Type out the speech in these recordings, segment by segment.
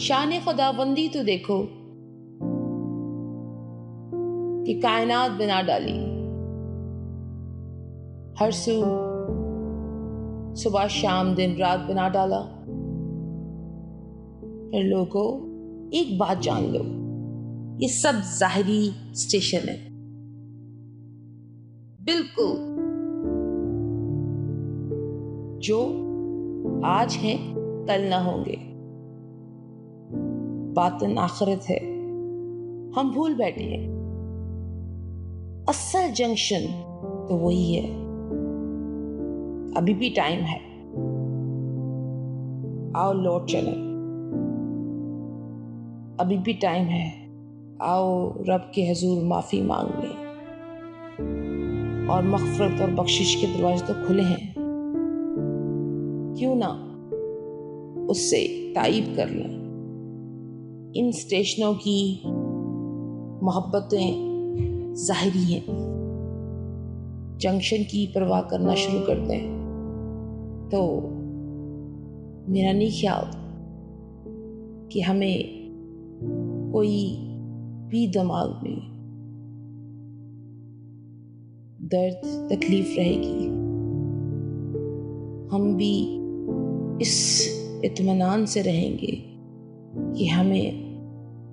شان خداوندی تو دیکھو کہ کائنات بنا ڈالی، ہر سو صبح شام دن رات بنا ڈالا۔ پھر لوگوں ایک بات جان لو، یہ سب ظاہری اسٹیشن ہے، بالکل جو آج ہیں کل نہ ہوں گے، باطن آخرت ہے، ہم بھول بیٹھے ہیں۔ اصل جنکشن تو وہی ہے، ابھی بھی ٹائم ہے، آؤ لوٹ چلیں، ابھی بھی ٹائم ہے، آؤ رب کے حضور معافی مانگ لیں، اور مغفرت اور بخشش کے دروازے تو کھلے ہیں، کیوں نہ اس سے تائب کر لیں۔ ان اسٹیشنوں کی محبتیں ظاہری ہیں، جنکشن کی پرواہ کرنا شروع کر دیں تو میرا نہیں خیال کہ ہمیں کوئی بھی دماغ میں درد تکلیف رہے گی۔ ہم بھی اس اطمینان سے رہیں گے کہ ہمیں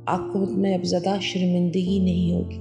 عاقبت میں اب زیادہ شرمندگی نہیں ہوگی۔